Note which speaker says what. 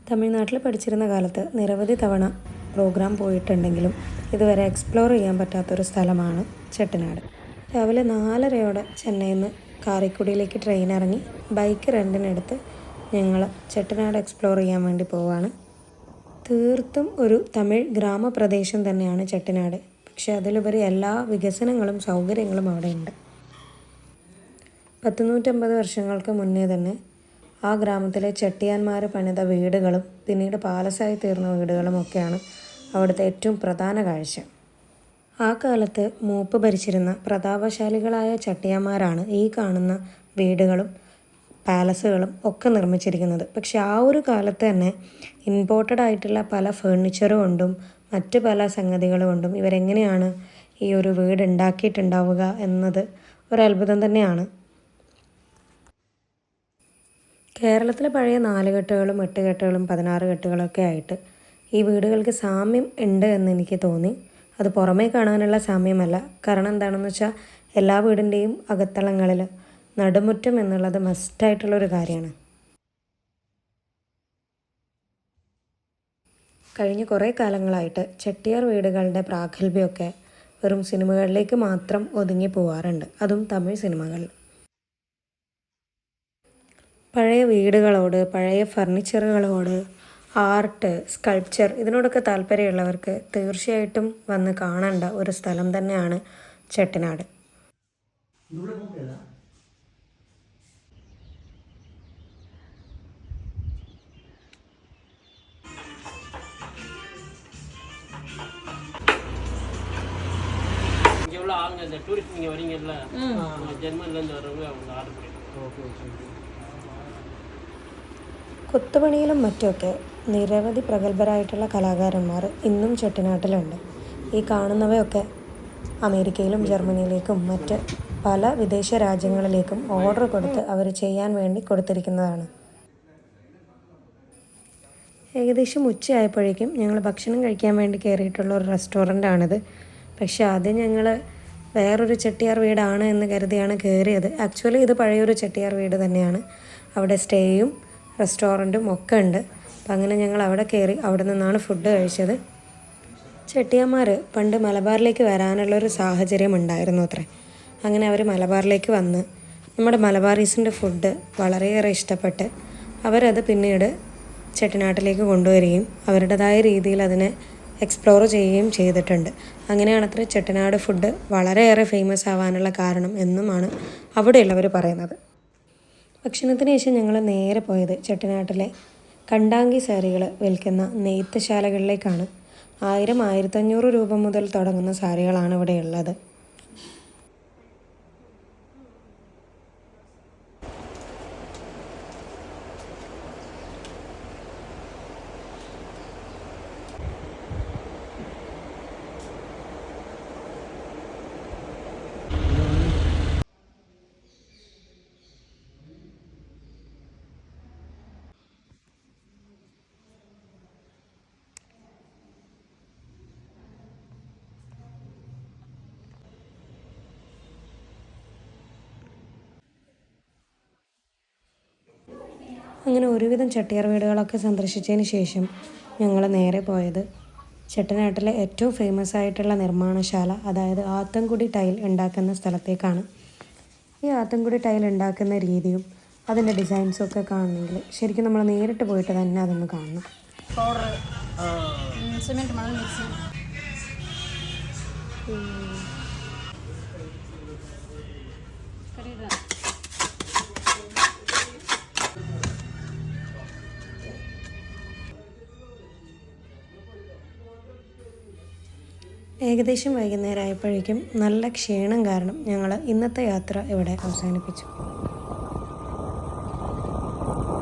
Speaker 1: തമിഴ്നാട്ടിൽ പഠിച്ചിരുന്ന കാലത്ത് നിരവധി തവണ പ്രോഗ്രാം പോയിട്ടുണ്ടെങ്കിലും ഇതുവരെ എക്സ്പ്ലോർ ചെയ്യാൻ പറ്റാത്തൊരു സ്ഥലമാണ് ചെട്ടിനാട്. രാവിലെ 4:30 ചെന്നൈയിൽ നിന്ന് കാറിക്കുടിയിലേക്ക് ട്രെയിൻ ഇറങ്ങി ബൈക്ക് റെൻറ്റിനെടുത്ത് ഞങ്ങൾ ചെട്ടിനാട് എക്സ്പ്ലോർ ചെയ്യാൻ വേണ്ടി പോവാണ്. തീർത്തും ഒരു തമിഴ് ഗ്രാമപ്രദേശം തന്നെയാണ് ചെട്ടിനാട്. പക്ഷെ അതിലുപരി എല്ലാ വികസനങ്ങളും സൗകര്യങ്ങളും അവിടെയുണ്ട്. 150 വർഷങ്ങൾക്ക് മുന്നേ തന്നെ ആ ഗ്രാമത്തിലെ ചെട്ടിയാന്മാർ പണിത വീടുകളും പിന്നീട് പാലസായി തീർന്ന വീടുകളും ഒക്കെയാണ് അവിടുത്തെ ഏറ്റവും പ്രധാന കാഴ്ച. ആ കാലത്ത് മൂപ്പ് ഭരിച്ചിരുന്ന പ്രതാപശാലികളായ ചട്ടിയാന്മാരാണ് ഈ കാണുന്ന വീടുകളും പാലസുകളും ഒക്കെ നിർമ്മിച്ചിരിക്കുന്നത്. പക്ഷെ ആ ഒരു കാലത്ത് തന്നെ ഇമ്പോർട്ടഡ് ആയിട്ടുള്ള പല ഫേർണിച്ചർ കൊണ്ടും മറ്റ് പല സംഗതികൾ കൊണ്ടും ഇവരെങ്ങനെയാണ് ഈ ഒരു വീട് ഉണ്ടാക്കിയിട്ടുണ്ടാവുക എന്നത് ഒരു അത്ഭുതം തന്നെയാണ്. കേരളത്തിലെ പഴയ 4 കെട്ടുകളും 8 കെട്ടുകളും 16 കെട്ടുകളൊക്കെ ആയിട്ട് ഈ വീടുകൾക്ക് സാമ്യം ഉണ്ട് എന്ന് എനിക്ക് തോന്നി. അത് പുറമേ കാണാനുള്ള സാമ്യമല്ല. കാരണം എന്താണെന്ന് വെച്ചാൽ എല്ലാ വീടിൻ്റെയും അകത്തളങ്ങളിൽ നടുമുറ്റം എന്നുള്ളത് മസ്റ്റായിട്ടുള്ളൊരു കാര്യമാണ്. കഴിഞ്ഞ കുറേ കാലങ്ങളായിട്ട് ചെട്ടിയാർ വീടുകളുടെ പ്രാഗൽഭ്യമൊക്കെ വെറും സിനിമകളിലേക്ക് മാത്രം ഒതുങ്ങി പോവാറുണ്ട്, അതും തമിഴ് സിനിമകളിൽ. പഴയ വീടുകളോട്, പഴയ ഫർണിച്ചറുകളോട്, ആർട്ട്, സ്കൾപ്ചർ ഇതിനോടൊക്കെ താല്പര്യമുള്ളവർക്ക് തീർച്ചയായിട്ടും വന്ന് കാണേണ്ട ഒരു സ്ഥലം തന്നെയാണ് ചെട്ടിനാട്. കൊത്തുപണിയിലും മറ്റുമൊക്കെ നിരവധി പ്രഗത്ഭരായിട്ടുള്ള കലാകാരന്മാർ ഇന്നും ചെട്ടിനാട്ടിലുണ്ട്. ഈ കാണുന്നവയൊക്കെ അമേരിക്കയിലും ജർമ്മനിയിലേക്കും മറ്റ് പല വിദേശ രാജ്യങ്ങളിലേക്കും ഓർഡർ കൊടുത്ത് അവർ ചെയ്യാൻ വേണ്ടി കൊടുത്തിരിക്കുന്നതാണ്. ഏകദേശം ഉച്ചയായപ്പോഴേക്കും ഞങ്ങൾ ഭക്ഷണം കഴിക്കാൻ വേണ്ടി കയറിയിട്ടുള്ള ഒരു റെസ്റ്റോറൻ്റാണിത്. പക്ഷേ ആദ്യം ഞങ്ങൾ വേറൊരു ചെട്ടിയാർ വീടാണ് എന്ന് കരുതിയാണ് കയറിയത്. ആക്ച്വലി ഇത് പഴയൊരു ചെട്ടിയാർ വീട് തന്നെയാണ്. അവിടെ സ്റ്റേയും റെസ്റ്റോറൻറ്റും ഒക്കെ ഉണ്ട്. അപ്പം അങ്ങനെ ഞങ്ങൾ അവിടെ കയറി അവിടെ നിന്നാണ് ഫുഡ് കഴിച്ചത്. ചെട്ടിയാന്മാർ പണ്ട് മലബാറിലേക്ക് വരാനുള്ളൊരു സാഹചര്യം ഉണ്ടായിരുന്നു അത്രേ. അങ്ങനെ അവർ മലബാറിലേക്ക് വന്ന് നമ്മുടെ മലബാറീസിൻ്റെ ഫുഡ് വളരെയേറെ ഇഷ്ടപ്പെട്ട് അവരത് പിന്നീട് ചെട്ടിനാട്ടിലേക്ക് കൊണ്ടുവരികയും അവരുടേതായ രീതിയിൽ അതിനെ എക്സ്പ്ലോർ ചെയ്യുകയും ചെയ്തിട്ടുണ്ട്. അങ്ങനെയാണ് അത്ര ചെട്ടിനാട് ഫുഡ് വളരെയേറെ ഫേമസ് ആവാനുള്ള കാരണം എന്നുമാണ് അവിടെയുള്ളവർ പറയുന്നത്. ഭക്ഷണത്തിന് ശേഷം ഞങ്ങൾ നേരെ പോയത് ചെട്ടിനാട്ടിലെ കണ്ടാങ്കി സാരികൾ വിൽക്കുന്ന നെയ്ത്തുശാലകളിലേക്കാണ്. 1000-1500 രൂപ മുതൽ തുടങ്ങുന്ന സാരികളാണ് ഇവിടെയുള്ളത്. അങ്ങനെ ഒരുവിധം ചെട്ടിയാർ വീടുകളൊക്കെ സന്ദർശിച്ചതിന് ശേഷം ഞങ്ങൾ നേരെ പോയത് ചെട്ടിനാട്ടിലെ ഏറ്റവും ഫേമസ് ആയിട്ടുള്ള നിർമ്മാണശാല, അതായത് ആത്തൻകുടി ടൈൽ ഉണ്ടാക്കുന്ന സ്ഥലത്തേക്കാണ്. ഈ ആത്തൻകുടി ടൈൽ ഉണ്ടാക്കുന്ന രീതിയും അതിൻ്റെ ഡിസൈൻസും ഒക്കെ കാണണമെങ്കിൽ ശരിക്കും നമ്മൾ നേരിട്ട് പോയിട്ട് തന്നെ അതൊന്ന് കാണണം. ഏകദേശം വൈകുന്നേരം ആയപ്പോഴേക്കും നല്ല ക്ഷീണം കാരണം ഞങ്ങൾ ഇന്നത്തെ യാത്ര ഇവിടെ അവസാനിപ്പിച്ചു.